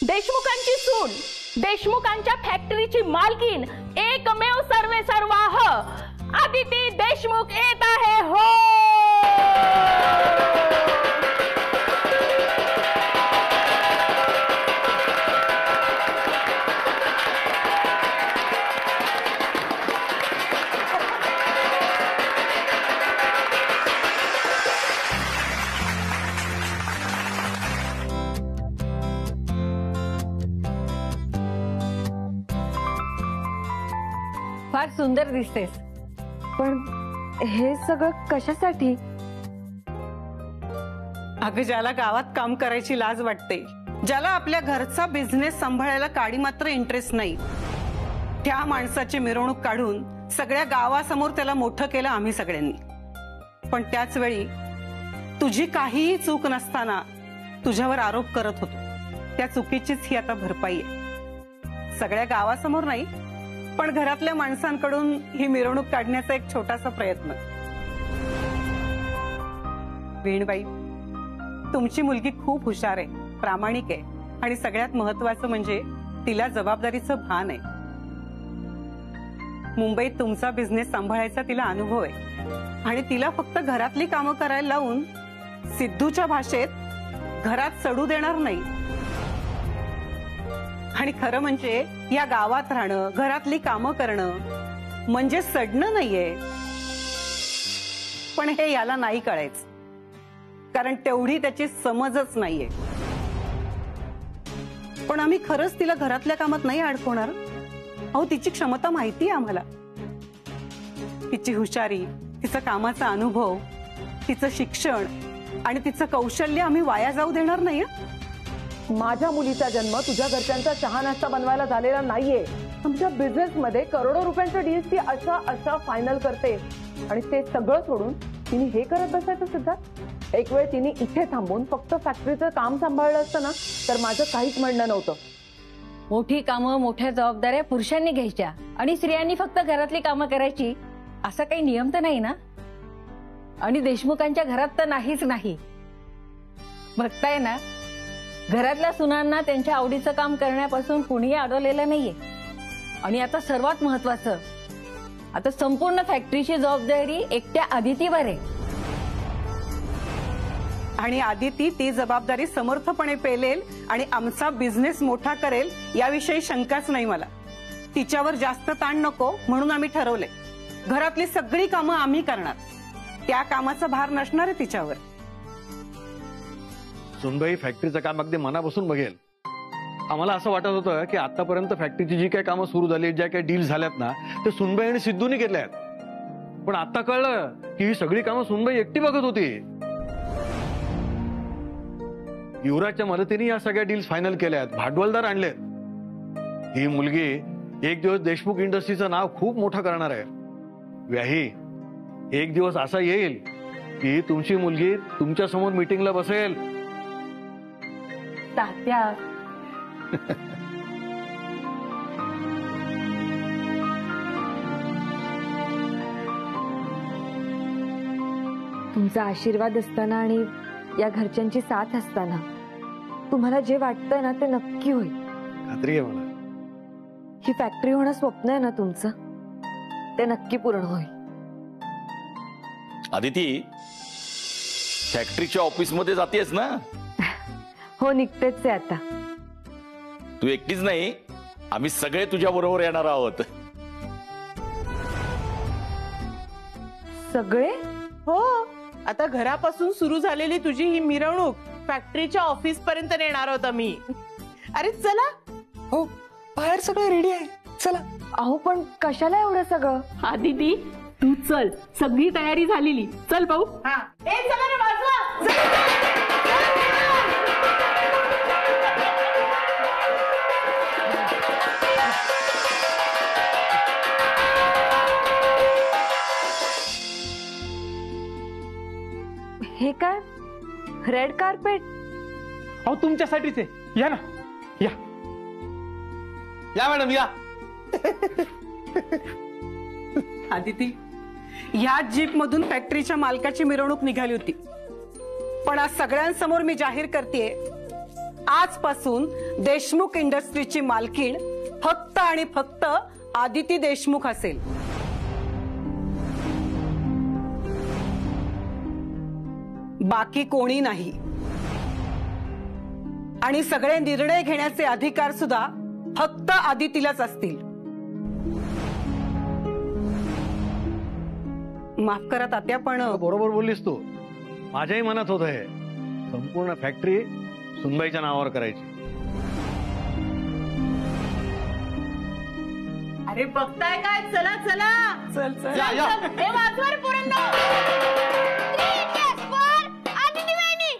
देशमुखांची सून, देशमुखांच्या फॅक्टरीची मालकीन, एकमेव सर्वे सर्वाह आदिती देशमुख येत आहे हो। फार सुंदर दिसतेस, पण हे सगळं कशासाठी? अगं, ज्याला गावात काम करायची लाज वाटते, ज्याला आपल्या घरचा बिझनेस सांभाळायला काडी मात्र इंटरेस्ट नाही, त्या माणसाची मिरवणूक काढून सगळ्या गावासमोर त्याला मोठं केलं आम्ही सगळ्यांनी। पण त्याच वेळी तुझी काहीही चूक नसताना तुझ्यावर आरोप करत होतो। त्या चुकीचीच ही आता भरपाई आहे। सगळ्या गावासमोर नाही, पण घरातल्या माणसांकडून ही मिरवणूक काढण्याचा एक छोटासा प्रयत्न। वीणबाई, तुमची मुलगी खूप हुशार आहे, प्रामाणिक आहे, आणि सगळ्यात महत्त्वाचं म्हणजे तिला जबाबदारीचं भान आहे। मुंबईत तुमचा बिझनेस सांभाळायचा तिला अनुभव आहे, आणि तिला फक्त घरातली कामं करायला लावून सिद्धूच्या भाषेत घरात चढू देणार नाही। आणि खरं म्हणजे या गावात राहणं, घरातली कामं करणं म्हणजे सडणं नाहीये। पण हे याला नाही कळायचं, कारण तेवढी त्याची समजच नाहीये। पण आम्ही खरंच तिला घरातल्या कामात नाही अडकवणार। अहो, तिची क्षमता माहिती आहे आम्हाला, तिची हुशारी, तिचा कामाचा अनुभव, तिचं शिक्षण आणि तिचं कौशल्य आम्ही वाया जाऊ देणार नाही। माझ्या मुलीचा जन्म तुझ्या घरच्यांचा चहा नाश्ता बनवायला झालेला नाहीये। तुमच्या बिझनेस मध्ये करोडो रुपयांचा डील्स ती अशा फायनल करते, आणि ते सगळं सोडून तिने हे करत बसायचं सुद्धा। एक वेळ तिने इथे थांबून फक्त फॅक्टरीचं काम सांभाळलं असतं ना, तर माझं काहीच म्हणणं नव्हतं। मोठी कामं, मोठ्या जबाबदाऱ्या पुरुषांनी घ्यायच्या आणि स्त्रियांनी फक्त घरातली कामं करायची, असा काही नियम तर नाही ना? आणि देशमुखांच्या घरात तर नाहीच नाही। बघताय ना, घरातल्या सुनांना त्यांच्या आवडीचं काम करण्यापासून कुणीही अडवलेलं नाहीये। आणि आता सर्वात महत्वाचं, आता संपूर्ण फॅक्टरीची जबाबदारी एकट्या आदितीवर आहे, आणि आदिती ती जबाबदारी समर्थपणे पेलेल आणि आमचा बिझनेस मोठा करेल याविषयी शंकाच नाही मला। तिच्यावर जास्त ताण नको म्हणून आम्ही ठरवले, घरातली सगळी कामं आम्ही करणार, त्या कामाचा भार नसणार आहे तिच्यावर। सुनबाई फॅक्टरीचं काम अगदी मनापासून बघेल। आम्हाला असं वाटत होतं की आतापर्यंत फॅक्टरीची जी काही कामं सुरू झाली, ज्या काही डील झाल्यात ना, ते सुनबाई आणि सिद्धूनी केल्या आहेत। पण आता कळलं की ही सगळी कामं सुनबाई एकटी बघत होती। युवराजच्या मदतीने या सगळ्या डील्स फायनल केल्या आहेत, भांडवलदार आणलेत। ही मुलगी एक दिवस देशमुख इंडस्ट्रीचं नाव खूप मोठं करणार आहे। व्याही, एक दिवस असा येईल की तुमची मुलगी तुमच्या समोर मीटिंगला बसेल। तात्या, तुमचा आशीर्वाद असताना आणि या घरच्यांची साथ असताना तुम्हाला जे वाटतंय ना ते नक्की होईल। खात्री आहे मला। ही फॅक्टरी होणं स्वप्न आहे ना तुमचं, ते नक्की पूर्ण होईल। आदिती, फॅक्टरीच्या ऑफिस मध्ये जातेस ना? हो, निघतेच आहे आता। तू एकटीच नाही, आम्ही सगळे तुझ्या बरोबर येणार आहोत। सगळे? हो, आता घरापासून सुरू झालेली तुझी ही मिरवणूक फॅक्टरीच्या ऑफिस पर्यंत नेणार आहोत आम्ही। अरे चला। हो, बाहेर सगळे रेडी आहे, चला। अहो, पण कशाला एवढं सगळं? आदिती, तू चल, सगळी तयारी झालेली, चल भाऊ। चला रे वाजवा। हे काय, रेड कार्पेट? अहो, तुमच्यासाठीच आहे, या ना, या या मॅडम, या। आदिती, या जीप मधून फॅक्टरीच्या मालकाची मिरवणूक निघाली होती, पण आज सगळ्यांसमोर मी जाहीर करतेय आजपासून देशमुख इंडस्ट्रीची मालकीण फक्त आणि फक्त आदिती देशमुख असेल. बाकी कोणी नाही. आणि सगळे निर्णय घेण्याचे अधिकार सुद्धा फक्त आदितीलाच असतील. माफ करा तात्या, पण बरोबर बोललीस तू. माझ्याही मनात होत आहे संपूर्ण फॅक्टरी सुनबाईच्या नावावर करायची. अरे बघताय काय, चला चला. चल चल. हे वाजवा रे पोरांनो. आदिती वहिनी.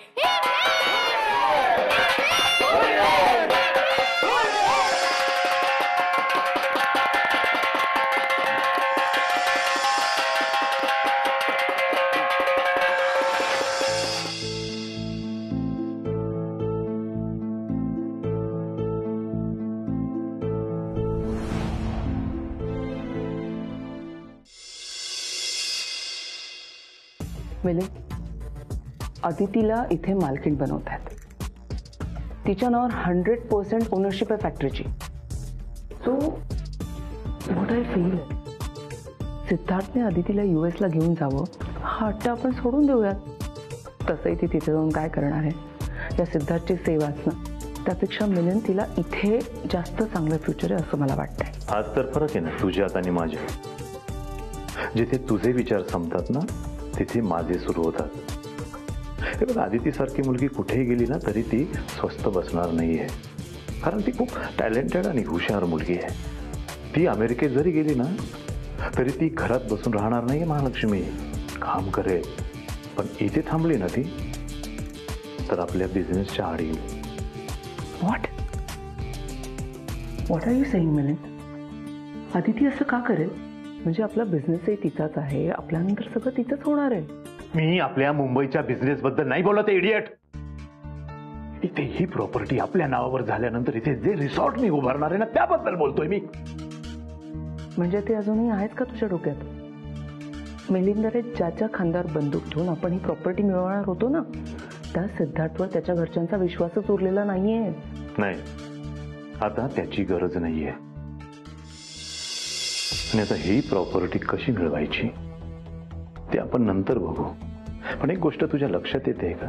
मिलिंद, अदितीला इथे मालकीण बनवतात. तिच्या नावावर 100% ओनरशिप आहे फॅक्टरीची. सो व्हॉट आय फील, सिद्धार्थने अदितीला US ला घेऊन जावं हा हट्ट आपण सोडून देऊयात. तसंही ती तिथे जाऊन काय करणार आहे, या सिद्धार्थची सेवाच ना. त्यापेक्षा मिलिंद, तिला इथे जास्त चांगलं फ्युचर आहे असं मला वाटतंय. हाच तर फरक आहे ना तुझ्यात आणि माझ्या. जिथे तुझे विचार संपतात ना तिथे माझे सुरू होतात. हे बघ, आदिती सारखी मुलगी कुठेही गेली ना तरी ती स्वस्त बसणार नाहीये. कारण ती खूप टॅलेंटेड आणि हुशार मुलगी आहे. ती अमेरिकेत जरी गेली ना तरी ती घरात बसून राहणार नाहीये महालक्ष्मी, काम करेल. पण इथे थांबली ना ती तर आपल्या बिझनेसच्या आडी. What are you saying Milind? Aditi असं का करेल? म्हणजे आपला बिझनेसही तिचाच आहे, आपल्यानंतर सगळं तिचंच होणार आहे. मी आपल्या मुंबईच्या बिझनेस बद्दल नाही बोलत आहे इडियट. इथे ही प्रॉपर्टी आपल्या नावावर झाल्यानंतर इथे जे रिसॉर्ट मी उभारणार आहे ना त्याबद्दल बोलतोय मी. म्हणजे ते अजूनही आहेच का तुझ्या डोक्यात? मिलिंदरे ज्याच्या खांद्यावर बंदूक ठेवून आपण ही प्रॉपर्टी मिळवणार होतो ना, त्या सिद्धार्थवर त्याच्या घरच्यांचा विश्वासच उरलेला नाहीये. नाही, आता त्याची गरज नाहीये. आणि आता ही प्रॉपर्टी कशी मिळवायची ते आपण नंतर बघू. पण एक गोष्ट तुझ्या लक्षात येते का?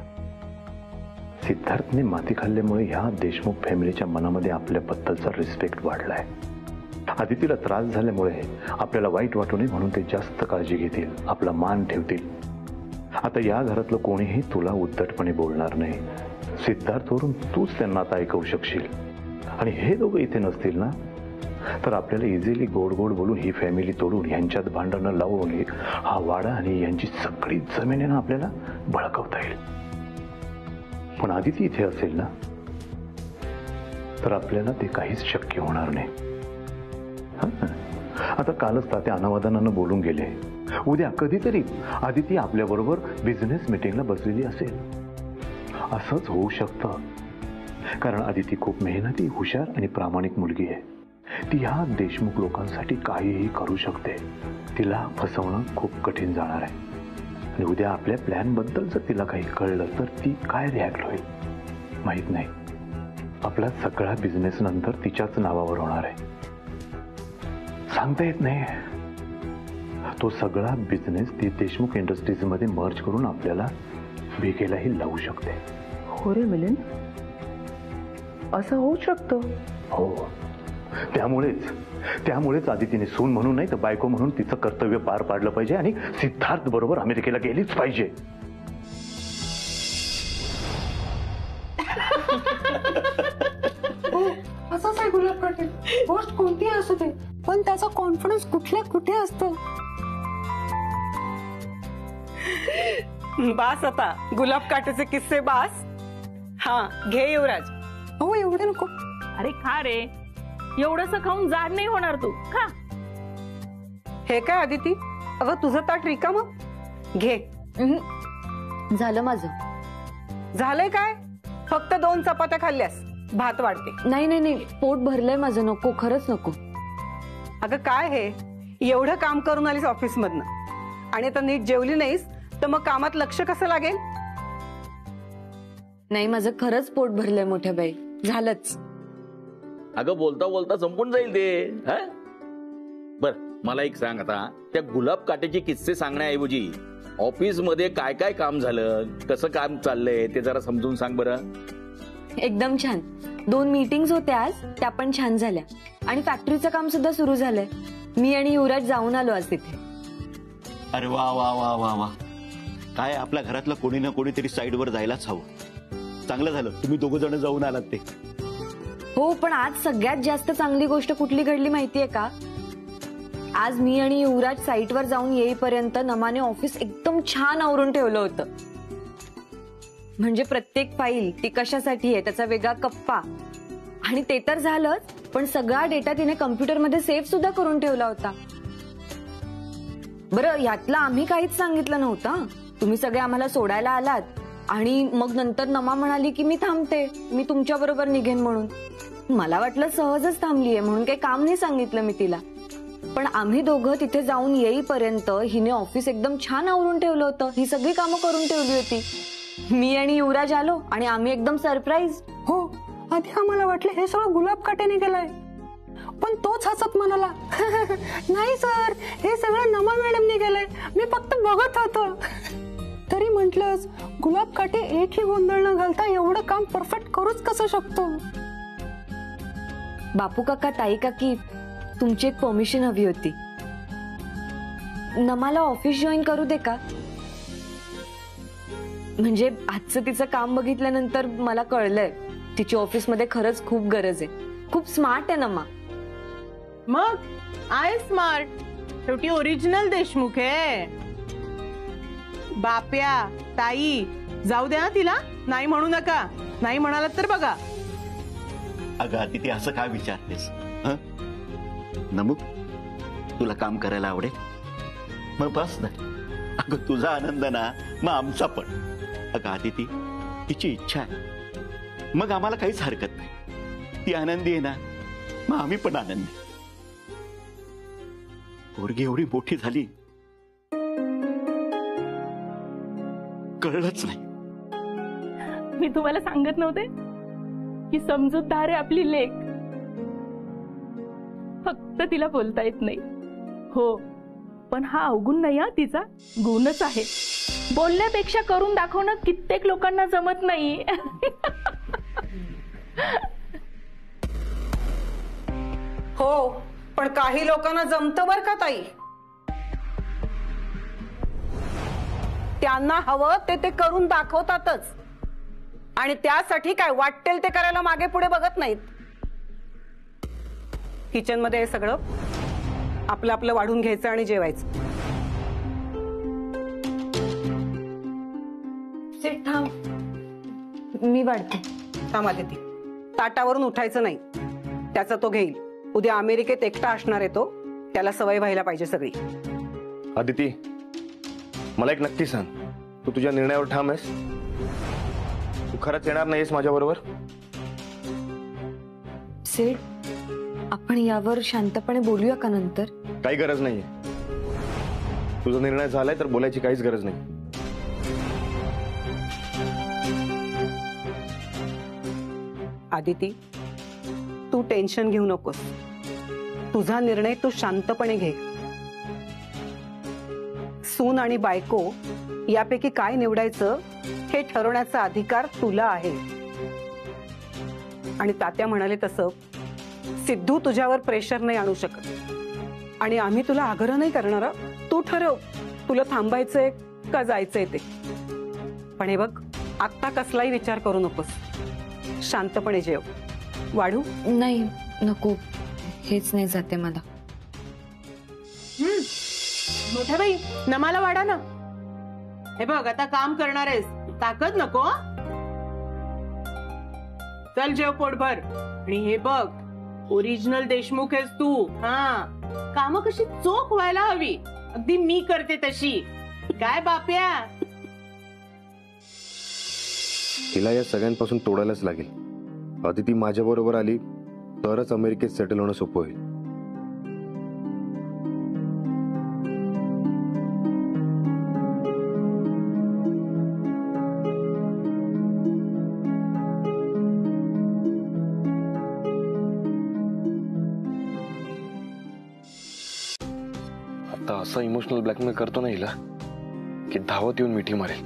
सिद्धार्थने माती खाल्ल्यामुळे ह्या देशमुख फॅमिलीच्या मनामध्ये आपल्याबद्दलचा रिस्पेक्ट वाढलाय. आदितीला त्रास झाल्यामुळे आपल्याला वाईट वाटू नये म्हणून ते जास्त काळजी घेतील, आपला मान ठेवतील. आता या घरातलं कोणीही तुला उद्धटपणे बोलणार नाही. सिद्धार्थवरून तूच त्यांना आता ऐकवू शकशील. आणि हे दोघं इथे नसतील ना तर आपल्याला इझिली गोड गोड बोलून ही फॅमिली तोडून यांच्यात भांडणं लावून हा वाडा आणि यांची सगळी जमीन ना आपल्याला बळकावता येईल. पण आदिती इथे असेल ना तर आपल्याला ते काहीच शक्य होणार नाही. आता कालच तात्या अनावादानानं बोलून गेले. उद्या कधीतरी आदिती आपल्या बरोबर बिझनेस मीटिंगला बसलेली असेल. असंच होऊ शकतं. कारण आदिती खूप मेहनती, हुशार आणि प्रामाणिक मुलगी आहे. ती ह्या देशमुख लोकांसाठी काहीही करू शकते. तिला फसवणं खूप कठीण जाणार आहे. आणि उद्या आपल्या प्लॅन बद्दल जर तिला काही कळलं तर ती काय रिॲक्ट होईल माहित नाही. आपला सगळा बिझनेस नंतर तिच्याच नावावर होणार आहे. सांगता येत नाही. तो सगळा बिझनेस ती देशमुख इंडस्ट्रीज मध्ये मर्ज करून आपल्याला विकेलाही लावू शकते. हो रे मिलिंद, असं होऊ शकतं. हो, त्यामुळेच आदितीने सून म्हणून नाही तर बायको म्हणून तिचं कर्तव्य पार पाडलं पाहिजे आणि सिद्धार्थ बरोबर अमेरिकेला गेलीच पाहिजे. असंच आहे गुलाब पाटील. गोष्ट कोणती असू दे पण त्याचा कॉन्फिडन्स कुठल्या कुठे असतो. बास आता गुलाब काटेचे किस्से बास. हा घे युवराज. हो एवढे नको. अरे खा रे, एवढंसं खाऊन जाड नाही होणार तू. खा. हे काय आदिती, अगं तुझं ताट रिकामं. घे. झालं माझं. झालंय काय? फक्त 2 चपात्या खाल्ल्यास भात वाढते. नाही पोट भरलंय माझं. नको, खरंच नको. अगं काय हे, एवढं काम करून आलीस ऑफिस मधनं आणि आता नीट जेवली नाहीस तर मग कामात लक्ष कसं लागेल? नाही, माझं खरंच पोट भरलंय मोठ्या बाई, झालंच. अगं बोलता बोलता संपून जाईल ते. बर मला एक सांग, आता त्या गुलाब काटेचे किस्से सांगण्याऐवजी ऑफिस मध्ये काय काय काम झालं, कसं काम चाललंय ते जरा समजून सांग बरं. एकदम छान. 2 मीटिंग्स होत्या आज, त्या पण छान झाल्या. आणि फॅक्टरीचं काम सुद्धा सुरू झालंय. मी आणि युवराज जाऊन आलो आज तिथे. अरे वा वा वा वा वा, काय आपल्या घरातलं कोणी ना कोणीतरी साईडवर जायलाच हवं. चांगलं झालं तुम्ही 2 जण जाऊन आलात ते. हो, पण आज सगळ्यात जास्त चांगली गोष्ट कुठली घडली माहितीये का? आज मी आणि युवराज साईटवर जाऊन येईपर्यंत नमाने ऑफिस एकदम छान आवरून ठेवलं होतं. म्हणजे प्रत्येक फाईल ती कशासाठी आहे त्याचा वेगळा कप्पा. आणि ते तर झालंच, पण सगळा डेटा तिने कम्प्युटरमध्ये सेव्ह सुद्धा करून ठेवला होता. बरं, यातलं आम्ही काहीच सांगितलं नव्हतं. तुम्ही सगळे आम्हाला सोडायला आलात आणि मग नंतर नमा म्हणाली की मी थांबते, मी तुमच्या बरोबर निघेन म्हणून. मला वाटलं सहजच थांबलीये म्हणून काही काम नाही सांगितलं मी तिला. पण आम्ही दोघं तिथे जाऊन येईपर्यंत हिने ऑफिस एकदम छान आवरून ठेवलं होतं. ही सगळी कामं करून ठेवली होती. मी आणि युवराज आलो आणि आम्ही एकदम सरप्राईज. हो, आधी आम्हाला वाटलं हे सगळं गुलाब काट्याने केलंय, पण तोच हसत म्हणाला नाही सर, हे सगळं नमा मॅडमने केलंय, मी फक्त बघत होतो. तरी म्हटलंच गुलाब काटे एकही गोंधळ न घालता एवढं काम परफेक्ट करूच कसं शकतो. बापू काका, ताई काकी, तुमची एक परमिशन हवी होती. नमाला ऑफिस जॉईन करू दे का? म्हणजे आजचं तिचं काम बघितल्यानंतर मला कळलंय तिची ऑफिसमध्ये खरंच खूप गरज आहे. खूप स्मार्ट आहे नमा. मग आहे स्मार्ट, शेवटी ओरिजिनल देशमुख आहे. बाप्या, ताई, जाऊ द्या तिला, नाही म्हणू नका. नाही म्हणालात तर बघा. अगं आदिती, असं काय विचारतेस? नमू, तुला काम करायला आवडेल? मग बस ना. अगं तुझा आनंद ना, मग आमचा पण. अगं आदिती, तिची इच्छा आहे, मग आम्हाला काहीच हरकत नाही. ती आनंदी आहे ना, मग आम्ही पण आनंदी. पोरगी एवढी मोठी झाली, कळलंच नाही. मी तुम्हाला सांगत नव्हते की समजूतदार आहे आपली लेक. फक्त तिला बोलता येत नाही. हो, पण हा अवगुण नाही, हा तिचा गुणच आहे. बोलण्यापेक्षा करून दाखवणं कित्येक लोकांना जमत नाही. हो, पण काही लोकांना जमतं बर का ताई. त्यांना हवं ते ते करून दाखवतातच. आणि त्यासाठी काय वाटेल ते करायला मागे पुढे बघत नाहीत. किचन मध्ये हे सगळं आपलं आपलं वाढून घ्यायचं आणि जेवायचं. मी वाढते. थांब आदिती, ताटावरून उठायचं नाही. त्याचा तो घेईल. उद्या अमेरिकेत एकटा असणार आहे तो, त्याला सवय व्हायला पाहिजे सगळी. आदिती, मला एक नक्की सांग, तू तुझ्या निर्णयावर ठाम आहेस? तू खरंच येणार नाहीस माझ्या बरोबर? सेठ, आपण यावर शांतपणे बोलूया का नंतर? काही गरज नाहीये. तुझा निर्णय झालाय तर बोलायची काहीच गरज नाही. आदिती, तू टेन्शन घेऊ नकोस. तुझा निर्णय तू शांतपणे घे. सून आणि बायको यापैकी काय निवडायचं हे ठरवण्याचा अधिकार तुला आहे. आणि तात्या म्हणाले तसं सिद्धू तुझ्यावर प्रेशर नाही आणू शकत. आणि आम्ही तुला आग्रह नाही करणार. तू ठरव तुला थांबायचंय का जायचंय ते. पण हे बघ, आत्ता कसलाही विचार करू नकोस. शांतपणे जेव. वाढू? नाही, नको. हेच नाही जाते मला. मोठ्या बाई, नमाला वाढा ना. हे बघ, आता काम करणार आहेस, ताकद नको. चल जेव पोटभर. आणि हे बघ, ओरिजिनल देशमुख आहेस तू. हा, काम कशी चोख व्हायला हवी, अगदी मी करते तशी. काय बाप्या? तिला या सगळ्यांपासून तोडायलाच लागेल. आदिती माझ्या बरोबर आली तरच अमेरिकेत सेटल होणं सोपं होईल. आता असं इमोशनल ब्लॅकमेल करतो ना हिला की धावत येऊन मिठी मारेल.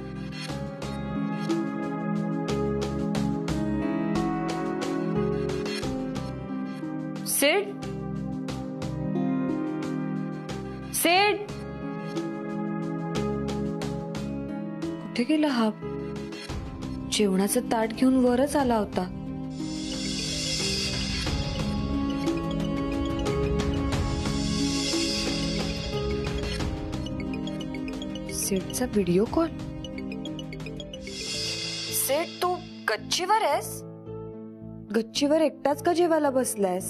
सेठ सेठ कुठे गेला हा? जेवणाचं ताट घेऊन वरच आला होता. सेठचा व्हिडिओ कॉल. सेठ तू गच्चीवर आहेस? गच्चीवर एकटाच का जेवायला बसलायस?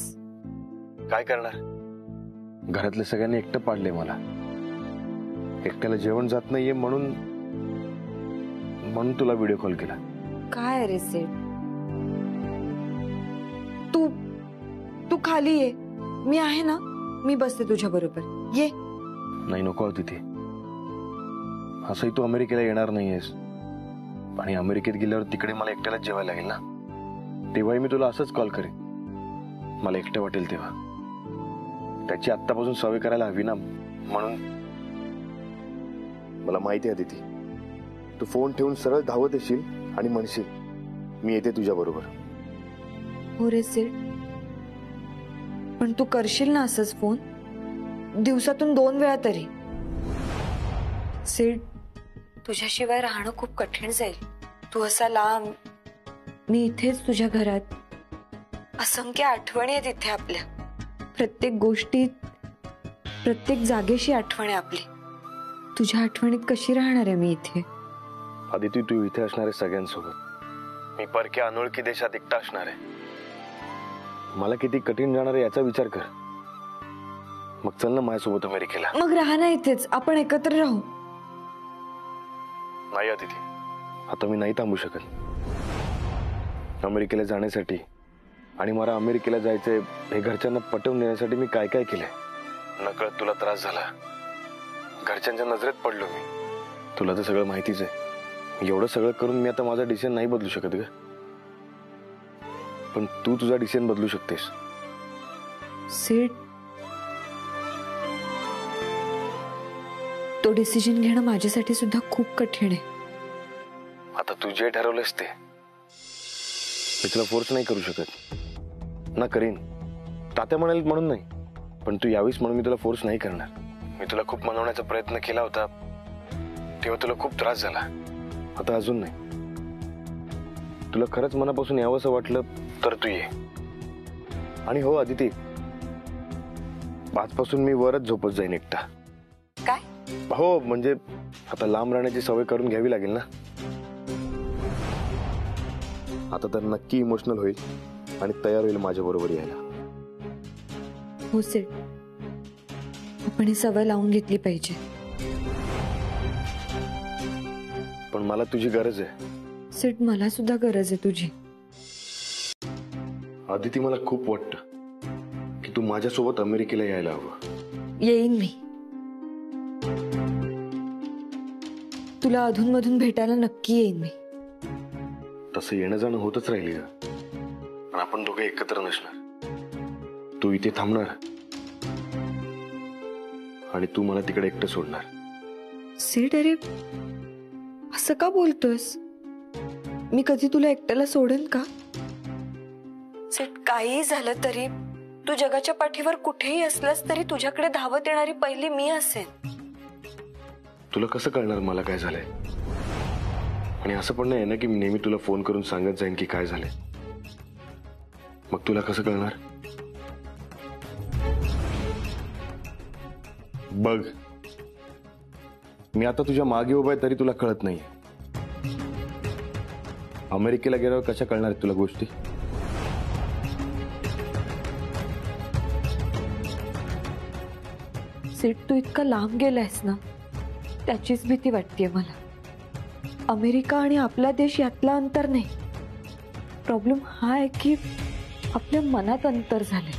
काय करणार, घरातल्या सगळ्यांनी एकटं पाडले मला. एकट्याला जेवण जात नाहीये म्हणून तुला व्हिडिओ कॉल केला. काय रे सेठ, तू तू खाली ये, मी आहे ना, मी बसते तुझ्या बरोबर, ये. नाही नको होती ती. असंही तू अमेरिकेला येणार नाहीयेस आणि अमेरिकेत गेल्यावर तिकडे मला एकट्याला जेवायला लागेल ना. तेव्हाही मी तुला असंच कॉल करेन, मला एकटं वाटेल तेव्हा. त्याची आत्तापासून सवय करायला हवी ना. म्हणून मला माहिती आहे अदिती, तू फोन ठेवून सरळ धावत येशील आणि म्हणशील मी येते तुझ्या बरोबर. हो रे सेठ, पण तू करशील ना असंच फोन दिवसातून 2 वेळा तरी? सेठ, तुझ्याशिवाय राहणं खूप कठीण जाईल. तू असा लांब, मी इथेच तुझ्या घरात. असंख्य आठवणी आहेत इथे आपल्या. प्रत्येक गोष्टीत, प्रत्येक जागेशी आठवण आहे आपली. तुझ्या आठवणीत कशी राहणार आहे मी इथे? आदिती, तू इथे असणार आहे सगळ्यांसोबत, मी परक्या अनोळखी देशात एकटा असणार आहे. मला किती कठीण जाणार आहे याचा विचार कर. मग चल ना माझ्यासोबत अमेरिकेला. मग राहा ना इथेच, आपण एकत्र राहू. नाही आदिती, आता मी नाही थांबू शकत. अमेरिकेला जाण्यासाठी आणि मला अमेरिकेला जायचंय हे घरच्यांना पटवून देण्यासाठी मी काय काय केलंय. नकळत तुला त्रास झाला, घरच्यांच्या नजरेत पडलो मी. तुला तर सगळं माहितीच आहे. एवढं सगळं करून मी आता माझा डिसिजन नाही बदलू शकत ग. पण तू तुझा डिसिजन बदलू शकतेस. सेठ, तो डिसिजन घेणं माझ्यासाठी सुद्धा खूप कठीण आहे. आता तू जे ठरवलंस ते मी तुला फोर्स नाही करू शकत ना. करीन तात्या म्हणाले म्हणून नाही, पण तू यावीस म्हणून मी तुला फोर्स नाही करणार. मी तुला खूप मनवण्याचा प्रयत्न केला होता तेव्हा तुला खूप त्रास झाला, आता अजून नाही. तुला खरंच मनापासून यावंसं वाटलं तर तू ये. आणि हो आदिती, आजपासून मी वरच झोपत जाईन एकटा. काय? हो म्हणजे आता लांब राहण्याची सवय करून घ्यावी लागेल ना. आता तर नक्की इमोशनल होईल आणि तयार होईल माझ्या बरोबर यायला. हो सेठ, आपण ही सवय लावून घेतली पाहिजे. पण मला तुझी गरज आहे. सेठ, मला सुद्धा गरज आहे तुझी. आदिती, मला खूप वाटतं की तू माझ्यासोबत अमेरिकेला यायला हवं. येईन मी. तुला अधूनमधून भेटायला नक्की येईन मी. तसं येणं जाणं होतच राहिली का, पण आपण दोघे एकत्र नसणार. तू इथे थांबणार आणि तू मला तिकडे एकटं सोडणार. सेठ, अरे असं का बोलतोयस? मी कधी तुला एकट्याला सोडेन का? सेठ, काही झालं तरी, तू जगाच्या पाठीवर कुठेही असलास तरी तुझ्याकडे धावत येणारी पहिली मी असेन. तुला कसं कळणार मला काय झालंय? आणि असं पण नाही ना की मी नेहमी तुला फोन करून सांगत जाईन की काय झालंय. मग तुला कसं कळणार? बघ, मी आता तुझ्या मागे उभा आहे तरी तुला कळत नाही. अमेरिकेला गेल्यावर कशा कळणार तुला गोष्टी? सेठ, तू इतका लांब गेलायस ना, त्याचीच भीती वाटतेय मला. अमेरिका आणि आपला देश यातला अंतर नाही, प्रॉब्लेम हा आहे की आपल्या मनात अंतर झालंय.